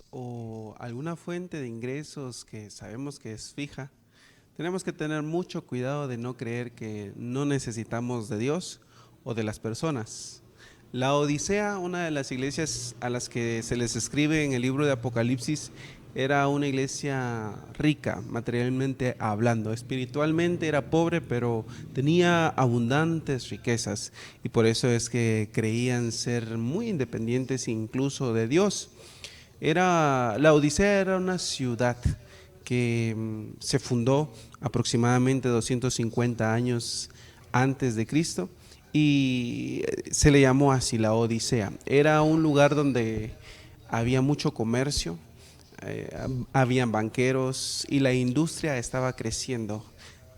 O alguna fuente de ingresos que sabemos que es fija, tenemos que tener mucho cuidado de no creer que no necesitamos de Dios o de las personas. La Odisea, una de las iglesias a las que se les escribe en el libro de Apocalipsis, era una iglesia rica, materialmente hablando. Espiritualmente era pobre, pero tenía abundantes riquezas, y por eso es que creían ser muy independientes incluso de Dios. La Odisea era una ciudad que se fundó aproximadamente 250 años antes de Cristo, y se le llamó así, la Odisea. Era un lugar donde había mucho comercio, habían banqueros y la industria estaba creciendo.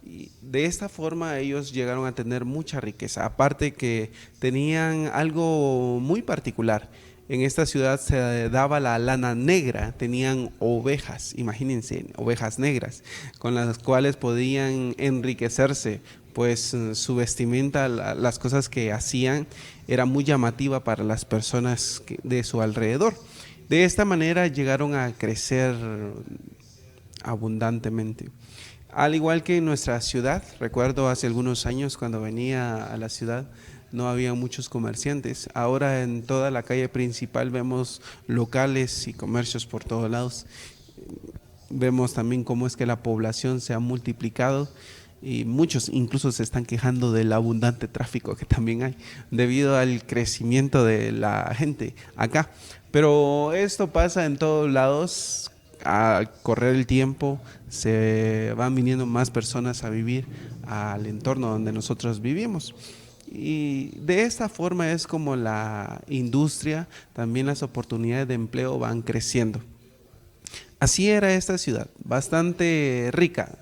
Y de esta forma ellos llegaron a tener mucha riqueza, aparte que tenían algo muy particular. En esta ciudad se daba la lana negra, tenían ovejas, imagínense, ovejas negras, con las cuales podían enriquecerse, pues su vestimenta, las cosas que hacían, era muy llamativa para las personas de su alrededor. De esta manera llegaron a crecer abundantemente. Al igual que en nuestra ciudad, recuerdo hace algunos años cuando venía a la ciudad, no había muchos comerciantes. Ahora en toda la calle principal vemos locales y comercios por todos lados. Vemos también cómo es que la población se ha multiplicado, y muchos incluso se están quejando del abundante tráfico que también hay debido al crecimiento de la gente acá. Pero esto pasa en todos lados. Al correr el tiempo se van viniendo más personas a vivir al entorno donde nosotros vivimos. Y de esta forma es como la industria, también las oportunidades de empleo van creciendo. Así era esta ciudad, bastante rica,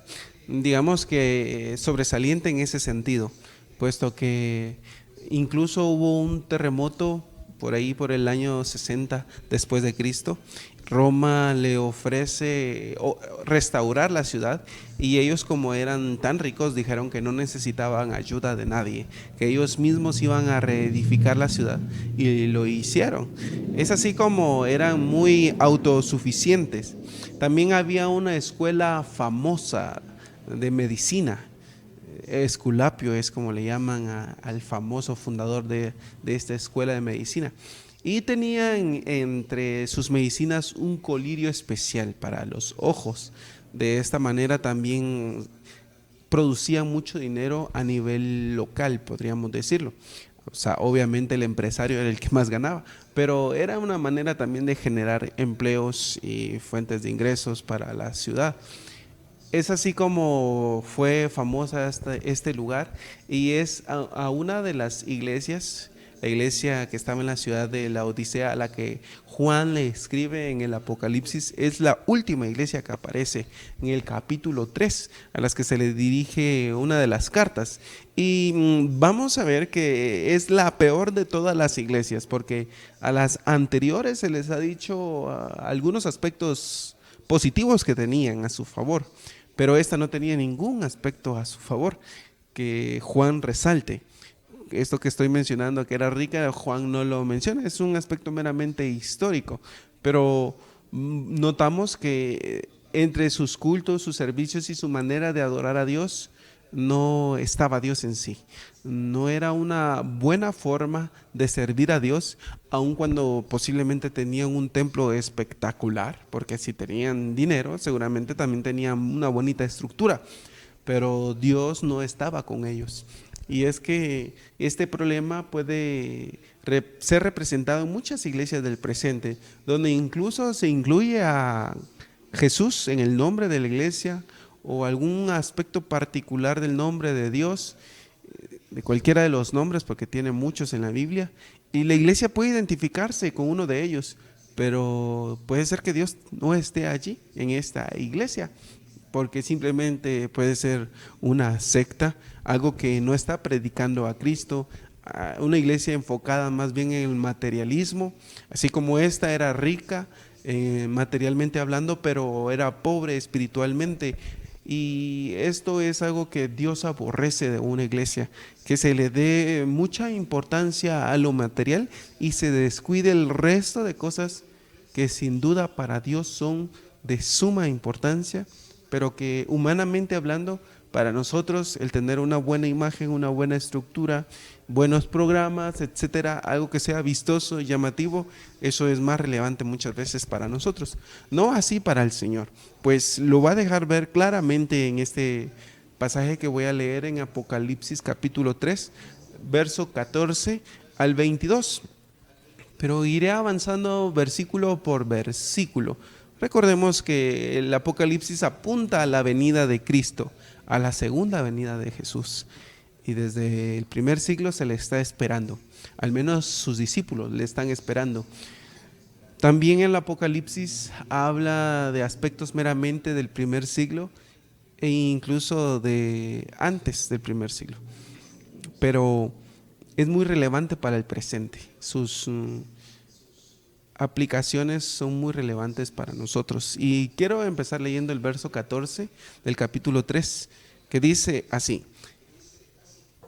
digamos que sobresaliente en ese sentido, puesto que incluso hubo un terremoto por ahí por el año 60 después de Cristo. Roma le ofrece restaurar la ciudad, y ellos, como eran tan ricos, dijeron que no necesitaban ayuda de nadie, que ellos mismos iban a reedificar la ciudad, y lo hicieron. Es así como eran muy autosuficientes. También había una escuela famosa de medicina. Esculapio es como le llaman al famoso fundador de esta escuela de medicina. Y tenían entre sus medicinas un colirio especial para los ojos. De esta manera también producían mucho dinero a nivel local, podríamos decirlo. O sea, obviamente el empresario era el que más ganaba, pero era una manera también de generar empleos y fuentes de ingresos para la ciudad. Es así como fue famosa este lugar, y es a una de las iglesias, la iglesia que estaba en la ciudad de la Odisea, a la que Juan le escribe en el Apocalipsis. Es la última iglesia que aparece en el capítulo 3, a las que se le dirige una de las cartas. Y vamos a ver que es la peor de todas las iglesias, porque a las anteriores se les ha dicho algunos aspectos positivos que tenían a su favor, pero esta no tenía ningún aspecto a su favor que Juan resalte. Esto que estoy mencionando, que era rica, Juan no lo menciona, es un aspecto meramente histórico, pero notamos que entre sus cultos, sus servicios y su manera de adorar a Dios, no estaba Dios en sí. No era una buena forma de servir a Dios, aun cuando posiblemente tenían un templo espectacular, porque si tenían dinero, seguramente también tenían una bonita estructura, pero Dios no estaba con ellos. Y es que este problema puede ser representado en muchas iglesias del presente, donde incluso se incluye a Jesús en el nombre de la iglesia, o algún aspecto particular del nombre de Dios, de cualquiera de los nombres, porque tiene muchos en la Biblia, y la iglesia puede identificarse con uno de ellos, pero puede ser que Dios no esté allí en esta iglesia, porque simplemente puede ser una secta, algo que no está predicando a Cristo, una iglesia enfocada más bien en el materialismo, así como esta era rica materialmente hablando, pero era pobre espiritualmente. Y esto es algo que Dios aborrece de una iglesia, que se le dé mucha importancia a lo material y se descuide el resto de cosas que sin duda para Dios son de suma importancia, pero que humanamente hablando, para nosotros el tener una buena imagen, una buena estructura, buenos programas, etcétera, algo que sea vistoso y llamativo, eso es más relevante muchas veces para nosotros. No así para el Señor, pues lo va a dejar ver claramente en este pasaje que voy a leer en Apocalipsis capítulo 3, verso 14 al 22. Pero iré avanzando versículo por versículo. Recordemos que el Apocalipsis apunta a la venida de Cristo, a la segunda venida de Jesús. Y desde el primer siglo se le está esperando. Al menos sus discípulos le están esperando. También el Apocalipsis habla de aspectos meramente del primer siglo e incluso de antes del primer siglo. Pero es muy relevante para el presente. Sus aplicaciones son muy relevantes para nosotros. Y quiero empezar leyendo el verso 14 del capítulo 3, que dice así: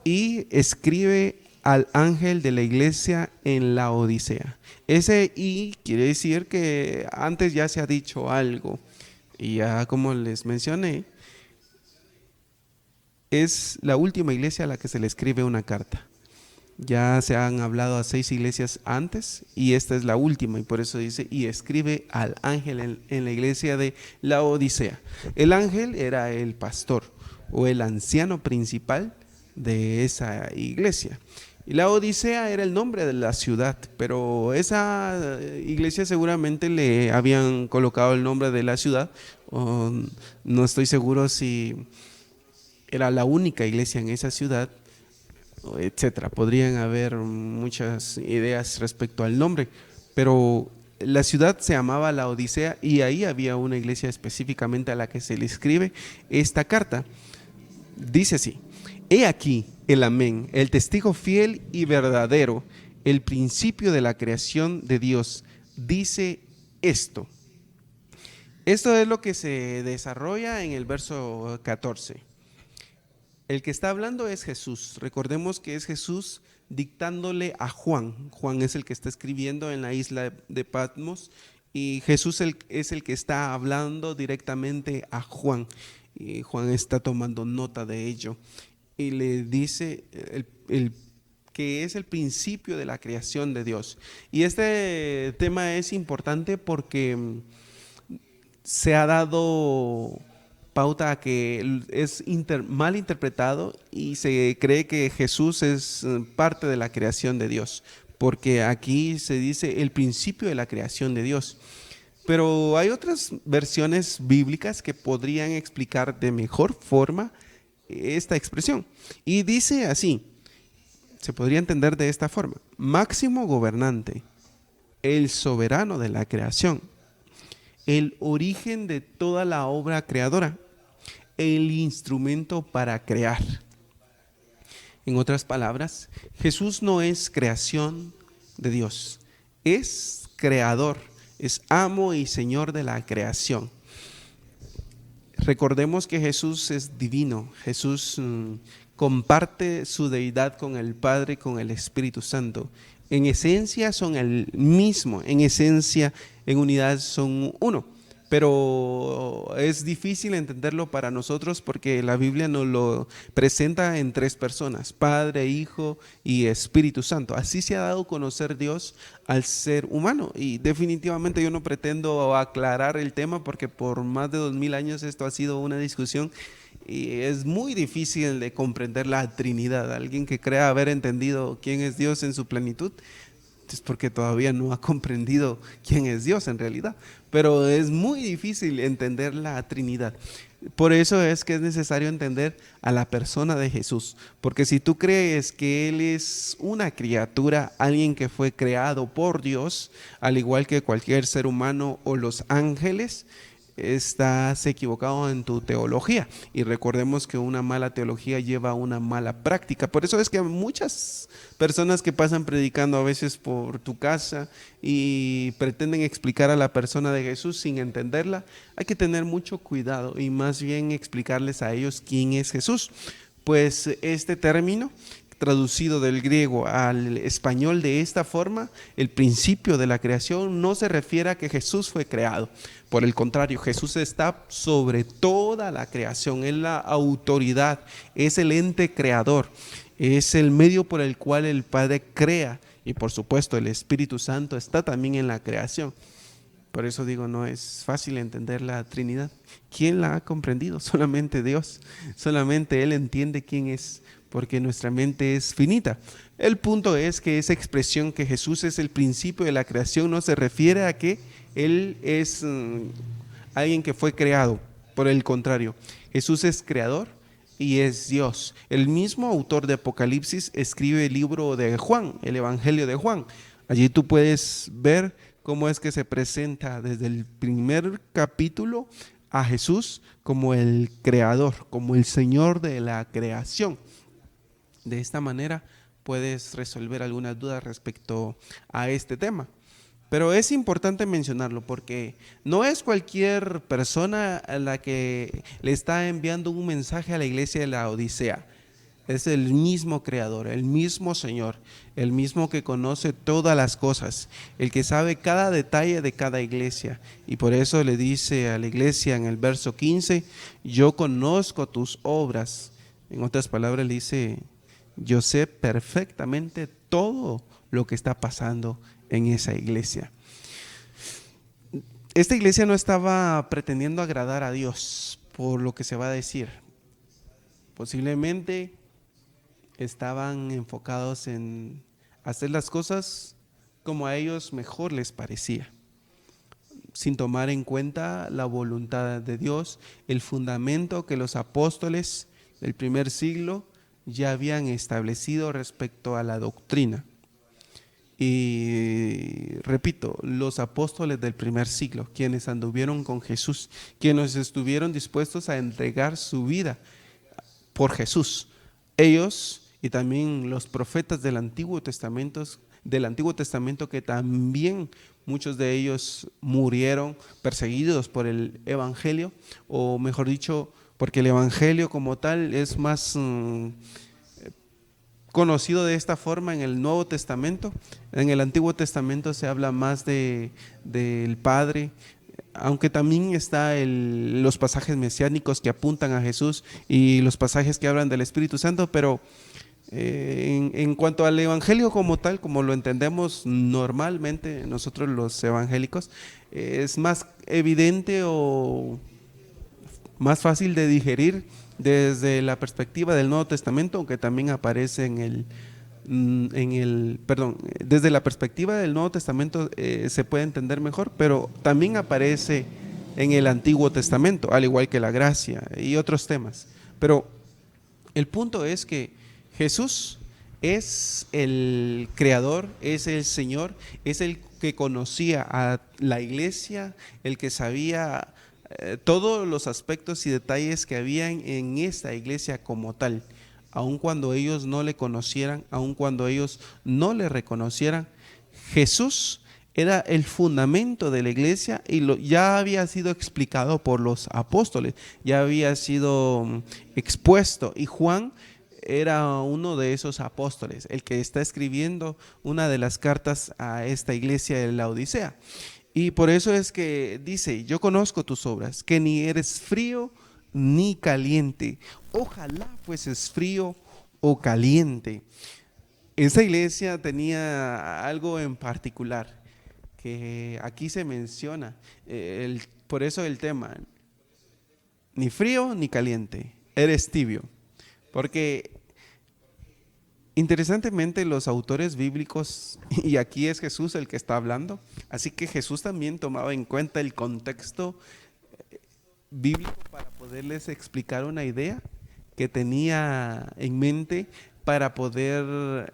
y escribe al ángel de la iglesia en la Odisea. Ese "y" quiere decir que antes ya se ha dicho algo, y ya como les mencioné, es la última iglesia a la que se le escribe una carta. Ya se han hablado a 6 iglesias antes y esta es la última, y por eso dice: y escribe al ángel en la iglesia de la Odisea. El ángel era el pastor o el anciano principal de esa iglesia. Y la Odisea era el nombre de la ciudad, pero esa iglesia seguramente le habían colocado el nombre de la ciudad. No estoy seguro si era la única iglesia en esa ciudad, etcétera. Podrían haber muchas ideas respecto al nombre, pero la ciudad se llamaba la Odisea y ahí había una iglesia específicamente a la que se le escribe esta carta. Dice así: he aquí el amén, el testigo fiel y verdadero, el principio de la creación de Dios, dice esto. Esto es lo que se desarrolla en el verso 14. El que está hablando es Jesús. Recordemos que es Jesús dictándole a Juan. Juan es el que está escribiendo en la isla de Patmos y Jesús es el que está hablando directamente a Juan. Y Juan está tomando nota de ello y le dice que es el principio de la creación de Dios. Y este tema es importante porque se ha dado pauta a que es mal interpretado y se cree que Jesús es parte de la creación de Dios, porque aquí se dice el principio de la creación de Dios. Pero hay otras versiones bíblicas que podrían explicar de mejor forma esta expresión. Y dice así, se podría entender de esta forma: máximo gobernante, el soberano de la creación, el origen de toda la obra creadora, el instrumento para crear. En otras palabras, Jesús no es creación de Dios, es creador, es amo y señor de la creación. Recordemos que Jesús es divino. Jesús comparte su deidad con el Padre y con el Espíritu Santo. En esencia son el mismo, en esencia, en unidad son uno. Pero es difícil entenderlo para nosotros porque la Biblia nos lo presenta en 3 personas: Padre, Hijo y Espíritu Santo. Así se ha dado a conocer Dios al ser humano, y definitivamente yo no pretendo aclarar el tema porque por más de 2000 años esto ha sido una discusión y es muy difícil de comprender la Trinidad. Alguien que crea haber entendido quién es Dios en su plenitud es porque todavía no ha comprendido quién es Dios en realidad, pero es muy difícil entender la Trinidad. Por eso es que es necesario entender a la persona de Jesús, porque si tú crees que Él es una criatura, alguien que fue creado por Dios, al igual que cualquier ser humano o los ángeles, estás equivocado en tu teología. Y recordemos que una mala teología lleva a una mala práctica. Por eso es que muchas personas que pasan predicando a veces por tu casa y pretenden explicar a la persona de Jesús sin entenderla, hay que tener mucho cuidado y más bien explicarles a ellos quién es Jesús. Pues este término traducido del griego al español de esta forma, el principio de la creación no se refiere a que Jesús fue creado. Por el contrario, Jesús está sobre toda la creación, es la autoridad, es el ente creador, es el medio por el cual el Padre crea, y por supuesto el Espíritu Santo está también en la creación. Por eso digo, no es fácil entender la Trinidad. ¿Quién la ha comprendido? Solamente Dios. Solamente Él entiende quién es, porque nuestra mente es finita. El punto es que esa expresión que Jesús es el principio de la creación no se refiere a que Él es alguien que fue creado. Por el contrario, Jesús es creador y es Dios. El mismo autor de Apocalipsis escribe el libro de Juan, el Evangelio de Juan. Allí tú puedes ver cómo es que se presenta desde el primer capítulo a Jesús como el creador, como el Señor de la creación. De esta manera puedes resolver algunas dudas respecto a este tema. Pero es importante mencionarlo porque no es cualquier persona a la que le está enviando un mensaje a la iglesia de la Odisea. Es el mismo Creador, el mismo Señor, el mismo que conoce todas las cosas, el que sabe cada detalle de cada iglesia. Y por eso le dice a la iglesia en el verso 15, yo conozco tus obras. En otras palabras le dice, yo sé perfectamente todo lo que está pasando en esa iglesia. Esta iglesia no estaba pretendiendo agradar a Dios por lo que se va a decir. Posiblemente estaban enfocados en hacer las cosas como a ellos mejor les parecía, sin tomar en cuenta la voluntad de Dios, el fundamento que los apóstoles del primer siglo ya habían establecido respecto a la doctrina. Y repito, los apóstoles del primer siglo, quienes anduvieron con Jesús, quienes estuvieron dispuestos a entregar su vida por Jesús, ellos y también los profetas del Antiguo Testamento, que también muchos de ellos murieron perseguidos por el Evangelio, o mejor dicho, porque el Evangelio como tal es más conocido de esta forma en el Nuevo Testamento. En el Antiguo Testamento se habla más del Padre, aunque también está los pasajes mesiánicos que apuntan a Jesús y los pasajes que hablan del Espíritu Santo, pero en cuanto al Evangelio como tal, como lo entendemos normalmente nosotros los evangélicos, es más evidente o más fácil de digerir desde la perspectiva del Nuevo Testamento, aunque también aparece desde la perspectiva del Nuevo Testamento se puede entender mejor, pero también aparece en el Antiguo Testamento, al igual que la gracia y otros temas. Pero el punto es que Jesús es el creador, es el Señor, es el que conocía a la iglesia, el que sabía todos los aspectos y detalles que habían en esta iglesia como tal. Aun cuando ellos no le conocieran, aun cuando ellos no le reconocieran, Jesús era el fundamento de la iglesia y ya había sido explicado por los apóstoles, ya había sido expuesto, y Juan era uno de esos apóstoles, el que está escribiendo una de las cartas a esta iglesia de la Odisea. Y por eso es que dice, yo conozco tus obras, que ni eres frío ni caliente. Ojalá fueses frío o caliente. Esa iglesia tenía algo en particular que aquí se menciona, por eso el tema, ni frío ni caliente, eres tibio. Porque interesantemente los autores bíblicos, y aquí es Jesús el que está hablando, así que Jesús también tomaba en cuenta el contexto bíblico para poderles explicar una idea que tenía en mente, para poder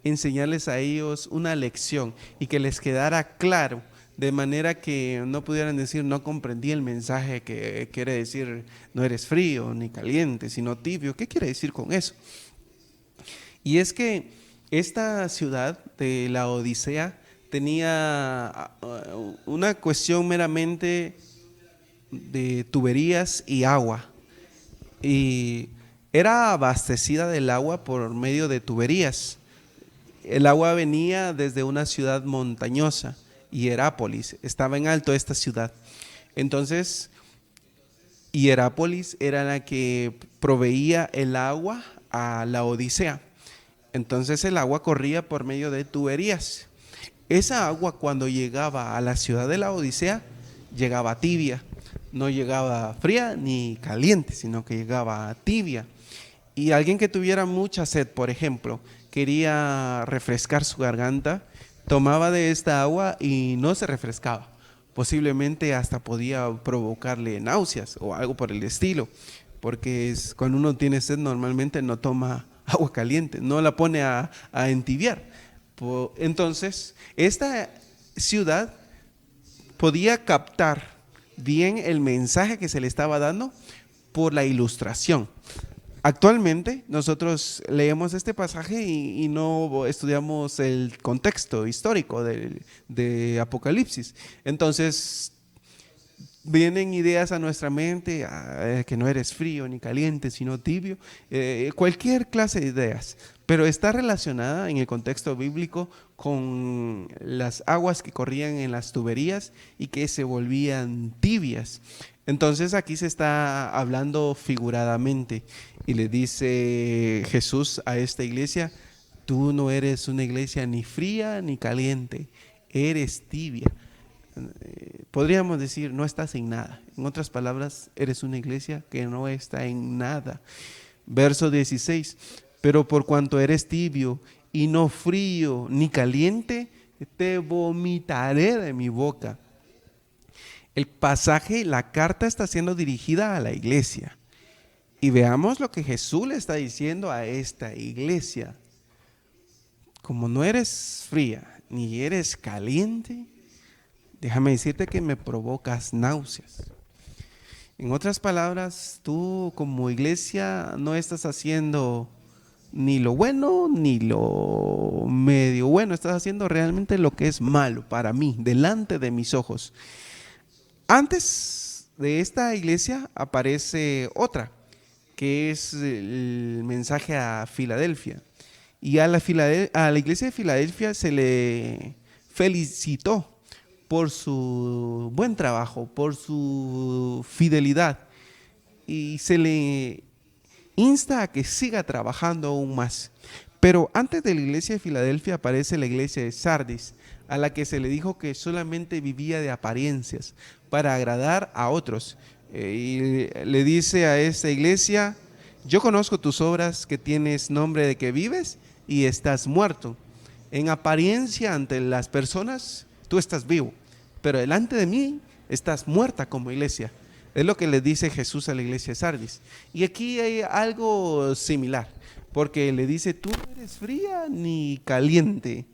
enseñarles a ellos una lección y que les quedara claro, de manera que no pudieran decir no comprendí el mensaje que quiere decir no eres frío ni caliente, sino tibio. ¿Qué quiere decir con eso? Y es que esta ciudad de la Odisea tenía una cuestión meramente de tuberías y agua. Y Era abastecida del agua por medio de tuberías. El agua venía desde una ciudad montañosa, Hierápolis, estaba en alto esta ciudad. Entonces, Hierápolis era la que proveía el agua a la Odisea. Entonces el agua corría por medio de tuberías. Esa agua cuando llegaba a la ciudad de la Odisea, llegaba tibia. No llegaba fría ni caliente, sino que llegaba tibia. Y alguien que tuviera mucha sed, por ejemplo, quería refrescar su garganta, tomaba de esta agua y no se refrescaba. Posiblemente hasta podía provocarle náuseas o algo por el estilo, porque cuando uno tiene sed normalmente no toma agua caliente, no la pone a entibiar. Entonces, esta ciudad podía captar bien el mensaje que se le estaba dando por la ilustración. Actualmente nosotros leemos este pasaje y no estudiamos el contexto histórico de Apocalipsis. Entonces vienen ideas a nuestra mente, que no eres frío ni caliente, sino tibio, cualquier clase de ideas, pero está relacionada en el contexto bíblico con las aguas que corrían en las tuberías y que se volvían tibias. Entonces aquí se está hablando figuradamente y le dice Jesús a esta iglesia: tú no eres una iglesia ni fría ni caliente, eres tibia. Podríamos decir, no estás en nada. En otras palabras, eres una iglesia que no está en nada. Verso 16, pero por cuanto eres tibio y no frío ni caliente, te vomitaré de mi boca. El pasaje, la carta está siendo dirigida a la iglesia. Y veamos lo que Jesús le está diciendo a esta iglesia. Como no eres fría ni eres caliente, déjame decirte que me provocas náuseas. En otras palabras, tú como iglesia no estás haciendo ni lo bueno ni lo medio bueno, estás haciendo realmente lo que es malo para mí, delante de mis ojos. Antes de esta iglesia aparece otra, que es el mensaje a Filadelfia. Y a la iglesia de Filadelfia se le felicitó por su buen trabajo, por su fidelidad, y se le insta a que siga trabajando aún más. Pero antes de la iglesia de Filadelfia aparece la iglesia de Sardis, a la que se le dijo que solamente vivía de apariencias para agradar a otros. Y le dice a esta iglesia: yo conozco tus obras, que tienes nombre de que vives y estás muerto. En apariencia ante las personas tú estás vivo, pero delante de mí estás muerta como iglesia. Es lo que le dice Jesús a la iglesia de Sardis. Y aquí hay algo similar, porque le dice: tú no eres fría ni caliente,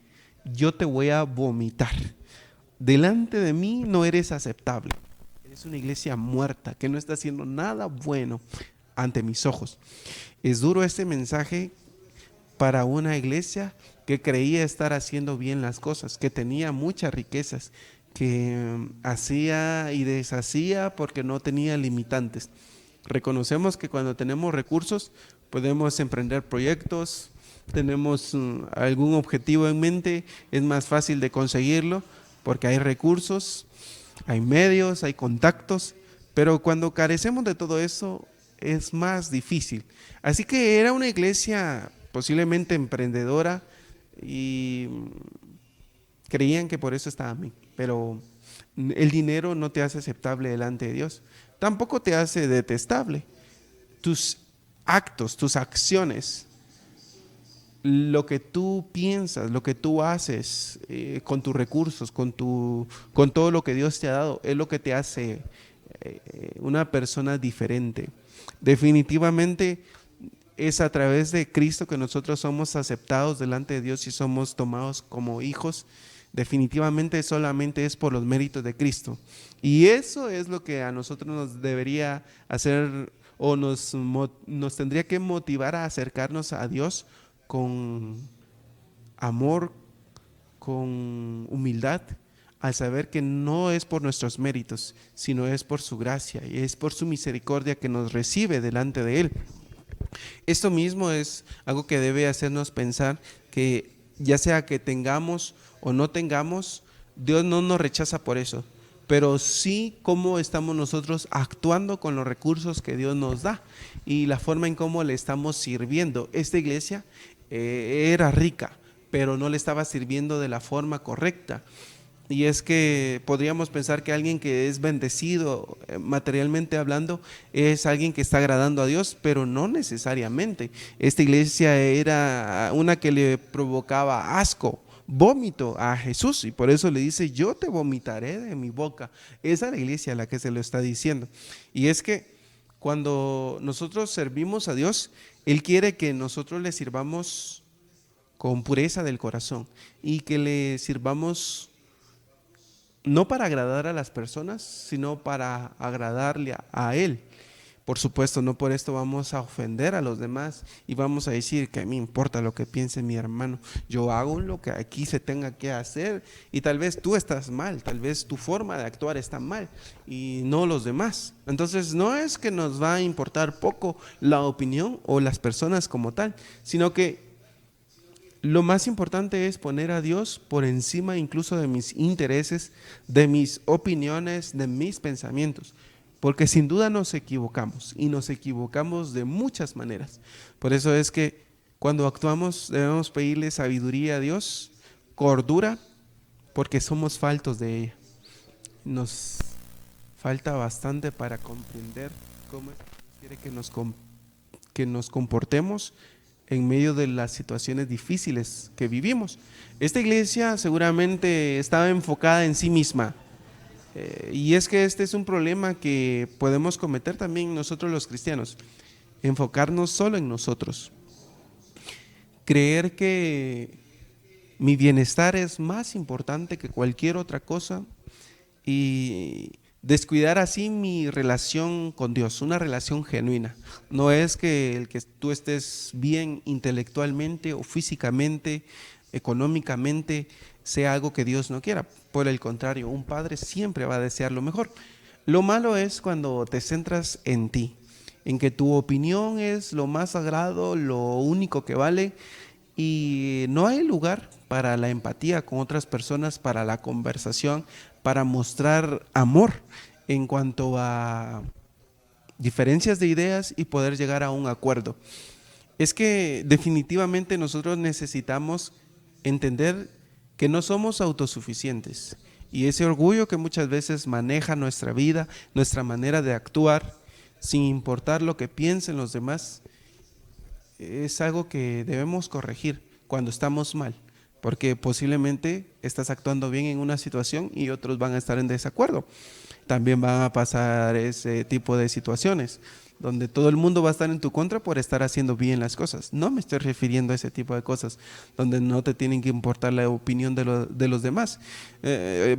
yo te voy a vomitar. Delante de mí no eres aceptable. Eres una iglesia muerta que no está haciendo nada bueno ante mis ojos. Es duro este mensaje para una iglesia que creía estar haciendo bien las cosas, que tenía muchas riquezas, que hacía y deshacía porque no tenía limitantes. Reconocemos que cuando tenemos recursos podemos emprender proyectos, tenemos algún objetivo en mente, es más fácil de conseguirlo porque hay recursos, hay medios, hay contactos, pero cuando carecemos de todo eso es más difícil. Así que era una iglesia posiblemente emprendedora y creían que por eso estaban bien, pero el dinero no te hace aceptable delante de Dios, tampoco te hace detestable. Tus actos, tus acciones, lo que tú piensas, lo que tú haces con tus recursos, con todo lo que Dios te ha dado, es lo que te hace una persona diferente. Definitivamente es a través de Cristo que nosotros somos aceptados delante de Dios y somos tomados como hijos. Definitivamente solamente es por los méritos de Cristo. Y eso es lo que a nosotros nos debería hacer o nos tendría que motivar a acercarnos a Dios con amor, con humildad, al saber que no es por nuestros méritos, sino es por su gracia y es por su misericordia que nos recibe delante de Él. Esto mismo es algo que debe hacernos pensar que ya sea que tengamos o no tengamos, Dios no nos rechaza por eso, pero sí cómo estamos nosotros actuando con los recursos que Dios nos da y la forma en cómo le estamos sirviendo. Esta iglesia era rica, pero no le estaba sirviendo de la forma correcta. Y es que podríamos pensar que alguien que es bendecido materialmente hablando es alguien que está agradando a Dios, pero no necesariamente. Esta iglesia era una que le provocaba asco, vómito a Jesús, y por eso le dice: yo te vomitaré de mi boca. Esa es la iglesia a la que se lo está diciendo. Y es que cuando nosotros servimos a Dios, Él quiere que nosotros le sirvamos con pureza del corazón y que le sirvamos no para agradar a las personas, sino para agradarle a Él. Por supuesto, no por esto vamos a ofender a los demás y vamos a decir que a mí me importa lo que piense mi hermano. Yo hago lo que aquí se tenga que hacer y tal vez tú estás mal, tal vez tu forma de actuar está mal y no los demás. Entonces no es que nos va a importar poco la opinión o las personas como tal, sino que lo más importante es poner a Dios por encima incluso de mis intereses, de mis opiniones, de mis pensamientos. Porque sin duda nos equivocamos y nos equivocamos de muchas maneras. Por eso es que cuando actuamos debemos pedirle sabiduría a Dios, cordura, porque somos faltos de ella. Nos falta bastante para comprender cómo quiere que nos comportemos en medio de las situaciones difíciles que vivimos. Esta iglesia seguramente estaba enfocada en sí misma. Y es que este es un problema que podemos cometer también nosotros los cristianos, enfocarnos solo en nosotros, creer que mi bienestar es más importante que cualquier otra cosa y descuidar así mi relación con Dios, una relación genuina. No es que el que tú estés bien intelectualmente o físicamente, económicamente, sea algo que Dios no quiera. Por el contrario, un padre siempre va a desear lo mejor. Lo malo es cuando te centras en ti, en que tu opinión es lo más sagrado, lo único que vale, y no hay lugar para la empatía con otras personas, para la conversación, para mostrar amor en cuanto a diferencias de ideas y poder llegar a un acuerdo. Es que definitivamente nosotros necesitamos entender que no somos autosuficientes y ese orgullo que muchas veces maneja nuestra vida, nuestra manera de actuar, sin importar lo que piensen los demás, es algo que debemos corregir cuando estamos mal, porque posiblemente estás actuando bien en una situación y otros van a estar en desacuerdo. También van a pasar ese tipo de situaciones donde todo el mundo va a estar en tu contra por estar haciendo bien las cosas. No me estoy refiriendo a ese tipo de cosas donde no te tienen que importar la opinión de los demás,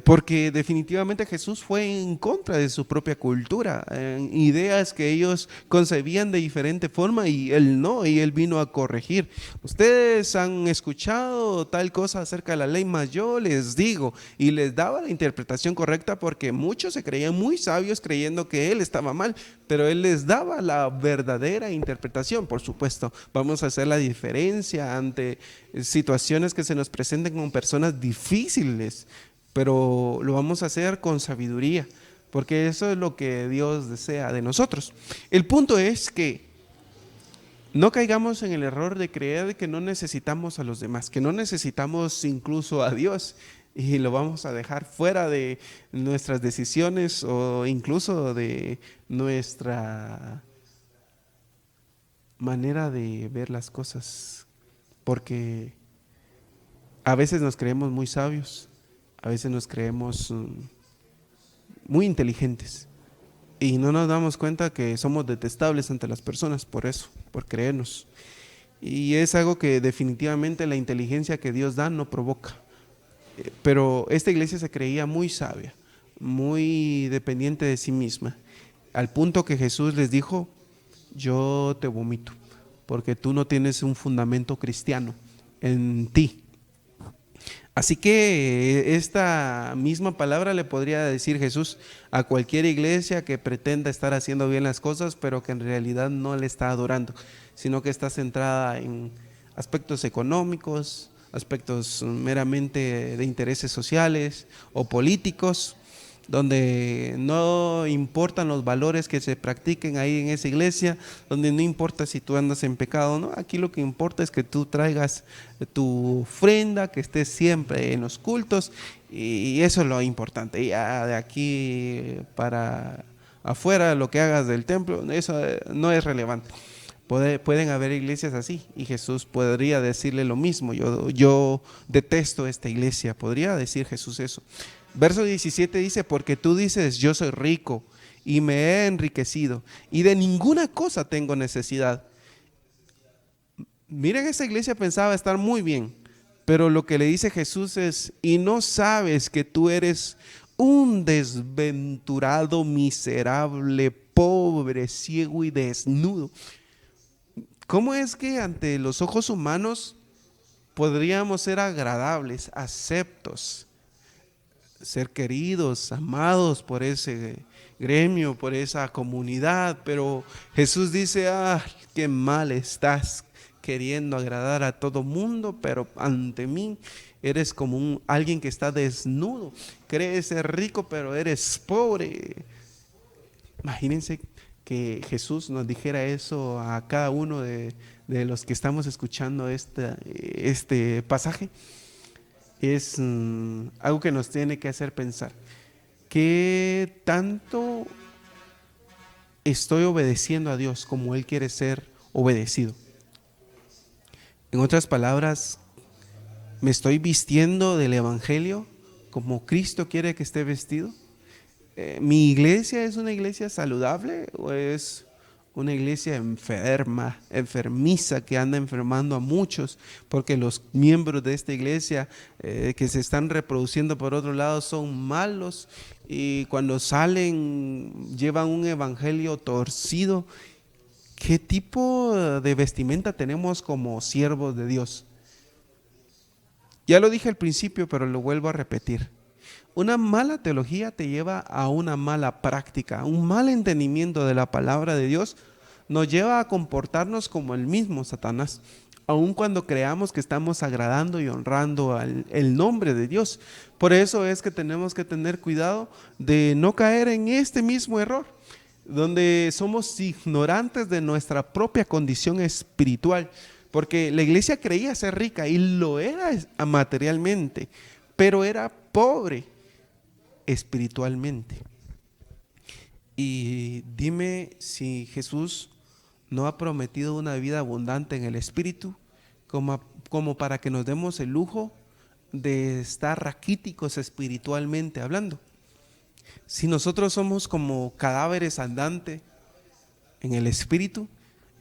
porque definitivamente Jesús fue en contra de su propia cultura, ideas que ellos concebían de diferente forma y él no, y él vino a corregir. Ustedes han escuchado tal cosa acerca de la ley, mas yo les digo, y les daba la interpretación correcta porque muchos se creían muy sabios creyendo que él estaba mal, pero él les daba la verdadera interpretación. Por supuesto, vamos a hacer la diferencia ante situaciones que se nos presenten con personas difíciles, pero lo vamos a hacer con sabiduría, porque eso es lo que Dios desea de nosotros. El punto es que no caigamos en el error de creer que no necesitamos a los demás, que no necesitamos incluso a Dios y lo vamos a dejar fuera de nuestras decisiones o incluso de nuestra manera de ver las cosas, porque a veces nos creemos muy sabios, a veces nos creemos muy inteligentes y no nos damos cuenta que somos detestables ante las personas por eso, por creernos. Y es algo que definitivamente la inteligencia que Dios da no provoca. Pero esta iglesia se creía muy sabia, muy dependiente de sí misma, al punto que Jesús les dijo: yo te vomito, porque tú no tienes un fundamento cristiano en ti. Así que esta misma palabra le podría decir Jesús a cualquier iglesia que pretenda estar haciendo bien las cosas, pero que en realidad no le está adorando, sino que está centrada en aspectos económicos, aspectos meramente de intereses sociales o políticos, donde no importan los valores que se practiquen ahí en esa iglesia, donde no importa si tú andas en pecado o no. Aquí lo que importa es que tú traigas tu ofrenda, que estés siempre en los cultos, y eso es lo importante. Ya de aquí para afuera, lo que hagas del templo, eso no es relevante. Pueden haber iglesias así, y Jesús podría decirle lo mismo. Yo detesto esta iglesia, podría decir Jesús eso. Verso 17 dice: porque tú dices, yo soy rico y me he enriquecido y de ninguna cosa tengo necesidad. Miren, esta iglesia pensaba estar muy bien, pero lo que le dice Jesús es: y no sabes que tú eres un desventurado, miserable, pobre, ciego y desnudo. ¿Cómo es que ante los ojos humanos podríamos ser agradables, aceptos, ser queridos, amados por ese gremio, por esa comunidad? Pero Jesús dice: qué mal estás, queriendo agradar a todo mundo, pero ante mí eres como alguien que está desnudo. Crees ser rico, pero eres pobre. Imagínense que Jesús nos dijera eso a cada uno de los que estamos escuchando este pasaje. Es algo que nos tiene que hacer pensar: ¿qué tanto estoy obedeciendo a Dios como Él quiere ser obedecido? En otras palabras, ¿me estoy vistiendo del Evangelio como Cristo quiere que esté vestido? ¿Mi iglesia es una iglesia saludable o es una iglesia enferma, enfermiza, que anda enfermando a muchos? Porque los miembros de esta iglesia que se están reproduciendo por otro lado son malos, y cuando salen llevan un evangelio torcido. ¿Qué tipo de vestimenta tenemos como siervos de Dios? Ya lo dije al principio, pero lo vuelvo a repetir. Una mala teología te lleva a una mala práctica. Un mal entendimiento de la palabra de Dios nos lleva a comportarnos como el mismo Satanás, aun cuando creamos que estamos agradando y honrando el nombre de Dios. Por eso es que tenemos que tener cuidado de no caer en este mismo error, donde somos ignorantes de nuestra propia condición espiritual, porque la iglesia creía ser rica y lo era materialmente, pero era pobre espiritualmente. Y dime si Jesús no ha prometido una vida abundante en el espíritu, como para que nos demos el lujo de estar raquíticos espiritualmente hablando. Si nosotros somos como cadáveres andantes en el espíritu,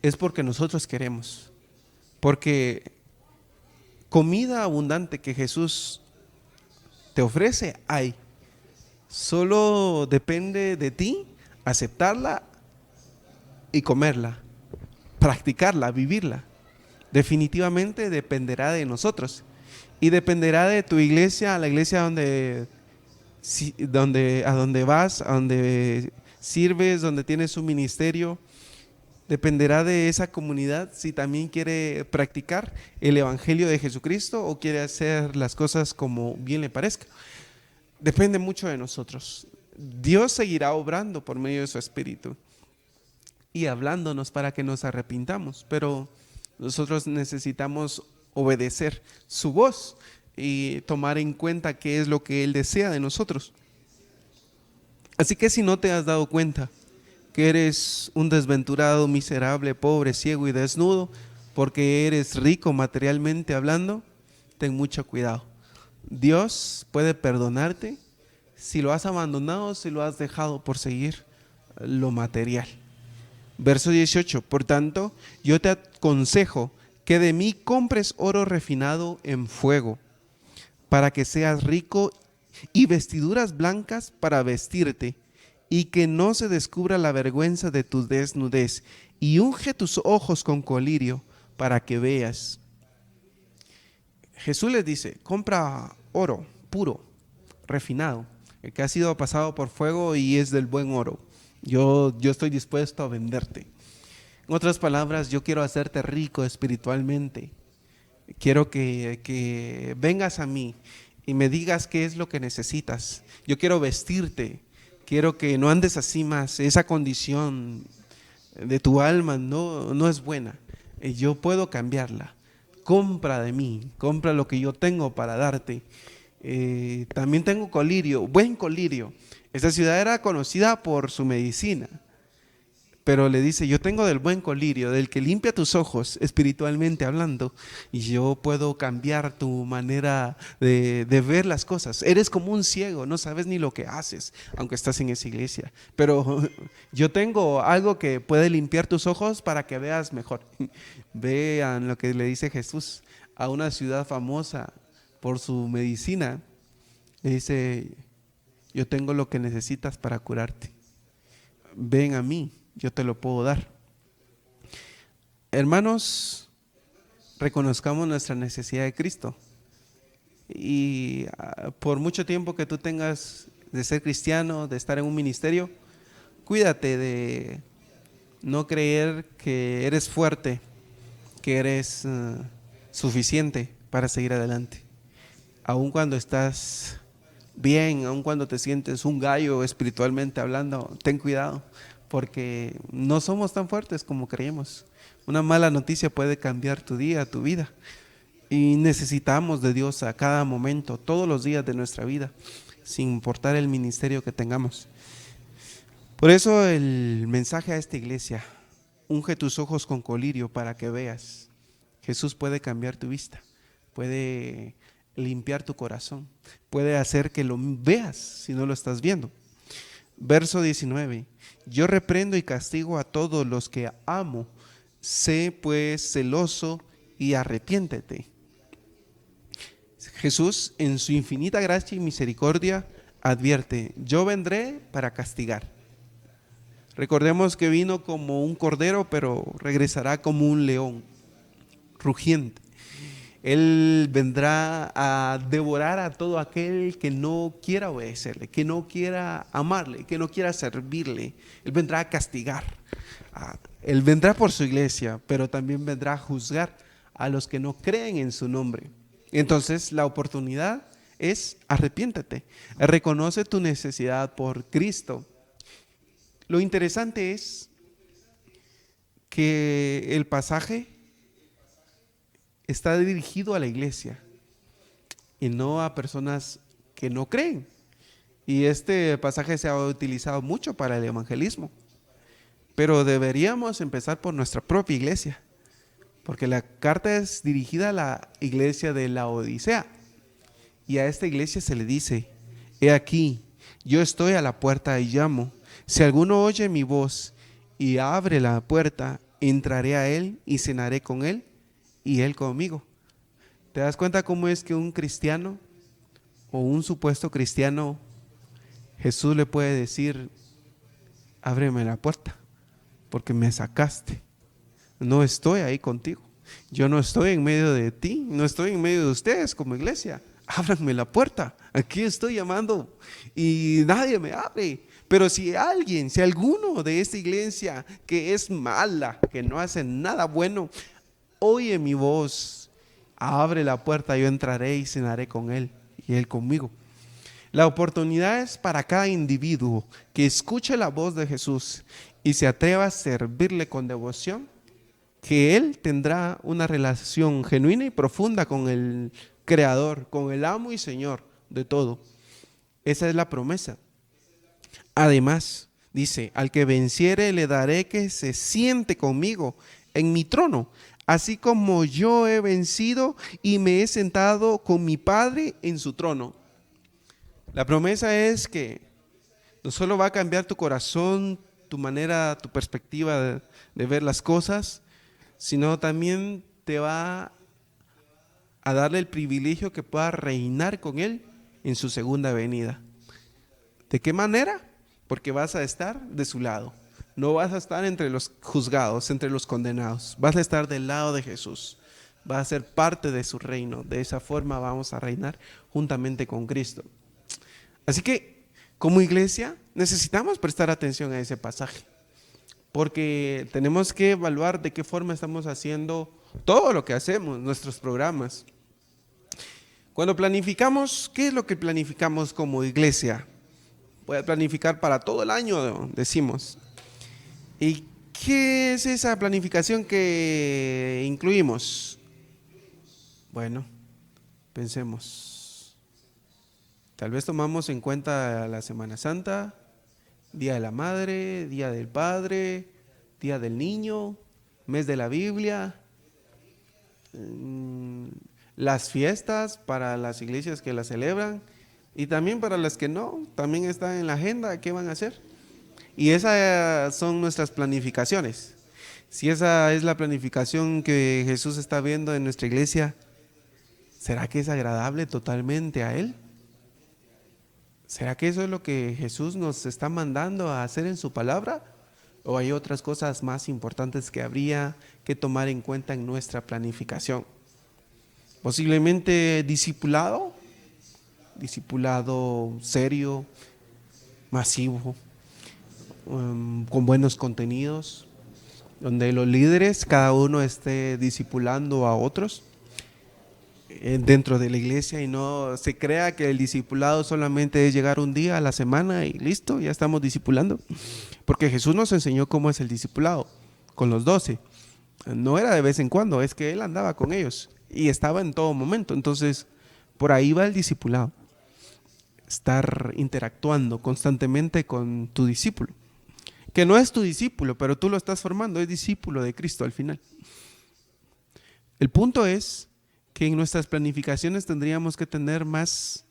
es porque nosotros queremos. Porque comida abundante que Jesús te ofrece, hay. Solo depende de ti aceptarla y comerla, practicarla, vivirla. Definitivamente dependerá de nosotros, y dependerá de tu iglesia, a la iglesia a donde vas, a donde sirves, donde tienes un ministerio. Dependerá de esa comunidad si también quiere practicar el evangelio de Jesucristo o quiere hacer las cosas como bien le parezca. Depende mucho de nosotros. Dios seguirá obrando por medio de su Espíritu y hablándonos para que nos arrepintamos, pero nosotros necesitamos obedecer su voz y tomar en cuenta qué es lo que Él desea de nosotros. Así que si no te has dado cuenta que eres un desventurado, miserable, pobre, ciego y desnudo, porque eres rico materialmente hablando, ten mucho cuidado. Dios puede perdonarte si lo has abandonado, si lo has dejado por seguir lo material. Verso 18: por tanto, yo te aconsejo que de mí compres oro refinado en fuego, para que seas rico, y vestiduras blancas para vestirte, y que no se descubra la vergüenza de tu desnudez, y unge tus ojos con colirio para que veas. Jesús les dice, compra oro puro, refinado, el que ha sido pasado por fuego y es del buen oro. Yo estoy dispuesto a venderte. En otras palabras, yo quiero hacerte rico espiritualmente. Quiero que vengas a mí y me digas qué es lo que necesitas. Yo quiero vestirte. Quiero que no andes así más. Esa condición de tu alma no es buena. Yo puedo cambiarla. Compra de mí. Compra lo que yo tengo para darte. También tengo colirio, buen colirio. Esta ciudad era conocida por su medicina. Pero le dice, yo tengo del buen colirio, del que limpia tus ojos espiritualmente hablando, y yo puedo cambiar tu manera de ver las cosas. Eres como un ciego, no sabes ni lo que haces, aunque estás en esa iglesia. Pero yo tengo algo que puede limpiar tus ojos para que veas mejor. Vean lo que le dice Jesús a una ciudad famosa por su medicina. Le dice, yo tengo lo que necesitas para curarte. Ven a mí. Yo te lo puedo dar. Hermanos, reconozcamos nuestra necesidad de Cristo. Y por mucho tiempo que tú tengas de ser cristiano, de estar en un ministerio, cuídate de no creer que eres fuerte, que eres suficiente para seguir adelante. Aun cuando estás bien, aun cuando te sientes un gallo espiritualmente hablando, ten cuidado. Porque no somos tan fuertes como creemos. Una mala noticia puede cambiar tu día, tu vida. Y necesitamos de Dios a cada momento, todos los días de nuestra vida, sin importar el ministerio que tengamos. Por eso el mensaje a esta iglesia: unge tus ojos con colirio para que veas. Jesús puede cambiar tu vista, puede limpiar tu corazón, puede hacer que lo veas si no lo estás viendo. Verso 19, yo reprendo y castigo a todos los que amo, sé pues celoso y arrepiéntete. Jesús, en su infinita gracia y misericordia, advierte, yo vendré para castigar. Recordemos que vino como un cordero, pero regresará como un león, rugiente. Él vendrá a devorar a todo aquel que no quiera obedecerle, que no quiera amarle, que no quiera servirle. Él vendrá a castigar. Él vendrá por su iglesia, pero también vendrá a juzgar a los que no creen en su nombre. Entonces la oportunidad es arrepiéntete, reconoce tu necesidad por Cristo. Lo interesante es que el pasaje está dirigido a la iglesia y no a personas que no creen. Y este pasaje se ha utilizado mucho para el evangelismo. Pero deberíamos empezar por nuestra propia iglesia, porque la carta es dirigida a la iglesia de Laodicea. Y a esta iglesia se le dice, he aquí, yo estoy a la puerta y llamo. Si alguno oye mi voz y abre la puerta, entraré a él y cenaré con él y él conmigo. ¿Te das cuenta cómo es que un cristiano o un supuesto cristiano, Jesús le puede decir, ábreme la puerta porque me sacaste, no estoy ahí contigo, yo no estoy en medio de ti, no estoy en medio de ustedes como iglesia, ábranme la puerta, aquí estoy llamando y nadie me abre? Pero si alguno de esta iglesia que es mala, que no hace nada bueno, oye mi voz, abre la puerta, yo entraré y cenaré con él y él conmigo. La oportunidad es para cada individuo que escuche la voz de Jesús y se atreva a servirle con devoción, que él tendrá una relación genuina y profunda con el Creador, con el amo y Señor de todo. Esa es la promesa. Además, dice, al que venciere le daré que se siente conmigo en mi trono, así como yo he vencido y me he sentado con mi Padre en su trono. La promesa es que no solo va a cambiar tu corazón, tu manera, tu perspectiva de ver las cosas, sino también te va a darle el privilegio que pueda reinar con Él en su segunda venida. ¿De qué manera? Porque vas a estar de su lado. No vas a estar entre los juzgados, entre los condenados. Vas a estar del lado de Jesús. va a ser parte de su reino. De esa forma vamos a reinar juntamente con Cristo. Así que, como iglesia, necesitamos prestar atención a ese pasaje, porque tenemos que evaluar de qué forma estamos haciendo todo lo que hacemos, nuestros programas. Cuando planificamos, ¿qué es lo que planificamos como iglesia? Voy a planificar para todo el año, decimos. ¿Y qué es esa planificación que incluimos? Bueno, pensemos. Tal vez tomamos en cuenta la Semana Santa, Día de la Madre, Día del Padre, Día del Niño, Mes de la Biblia, las fiestas para las iglesias que las celebran y también para las que no, también está en la agenda qué van a hacer. Y esas son nuestras planificaciones. Si esa es la planificación que Jesús está viendo en nuestra iglesia, ¿será que es agradable totalmente a Él? ¿Será que eso es lo que Jesús nos está mandando a hacer en su palabra? ¿O hay otras cosas más importantes que habría que tomar en cuenta en nuestra planificación? Posiblemente discipulado serio, masivo, con buenos contenidos, donde los líderes cada uno esté discipulando a otros dentro de la iglesia y no se crea que el discipulado solamente es llegar un día a la semana y listo, ya estamos discipulando. Porque Jesús nos enseñó cómo es el discipulado con los 12. No era de vez en cuando, es que Él andaba con ellos y estaba en todo momento. Entonces, por ahí va el discipulado. Estar interactuando constantemente con tu discípulo. Que no es tu discípulo, pero tú lo estás formando, es discípulo de Cristo al final. El punto es que en nuestras planificaciones tendríamos que tener más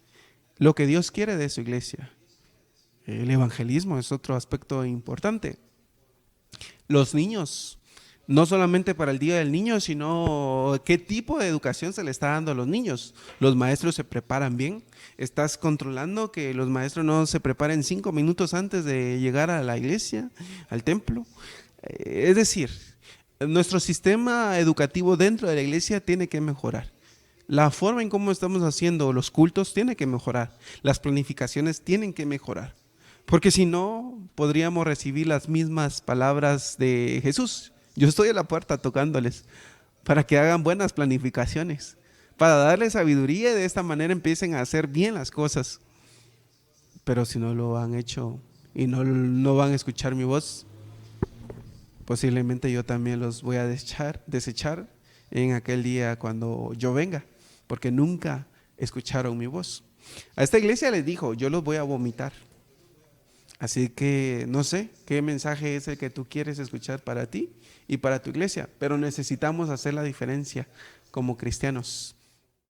lo que Dios quiere de su iglesia. El evangelismo es otro aspecto importante. Los niños, no solamente para el Día del Niño, sino qué tipo de educación se le está dando a los niños. Los maestros se preparan bien. ¿Estás controlando que los maestros no se preparen 5 minutos antes de llegar a la iglesia, al templo? Es decir, nuestro sistema educativo dentro de la iglesia tiene que mejorar. La forma en cómo estamos haciendo los cultos tiene que mejorar. Las planificaciones tienen que mejorar. Porque si no, podríamos recibir las mismas palabras de Jesús. Yo estoy a la puerta tocándoles para que hagan buenas planificaciones, para darles sabiduría y de esta manera empiecen a hacer bien las cosas. Pero si no lo han hecho y no van a escuchar mi voz, posiblemente yo también los voy a desechar en aquel día cuando yo venga, porque nunca escucharon mi voz. A esta iglesia les dijo, yo los voy a vomitar. Así que no sé qué mensaje es el que tú quieres escuchar para ti y para tu iglesia, pero necesitamos hacer la diferencia como cristianos.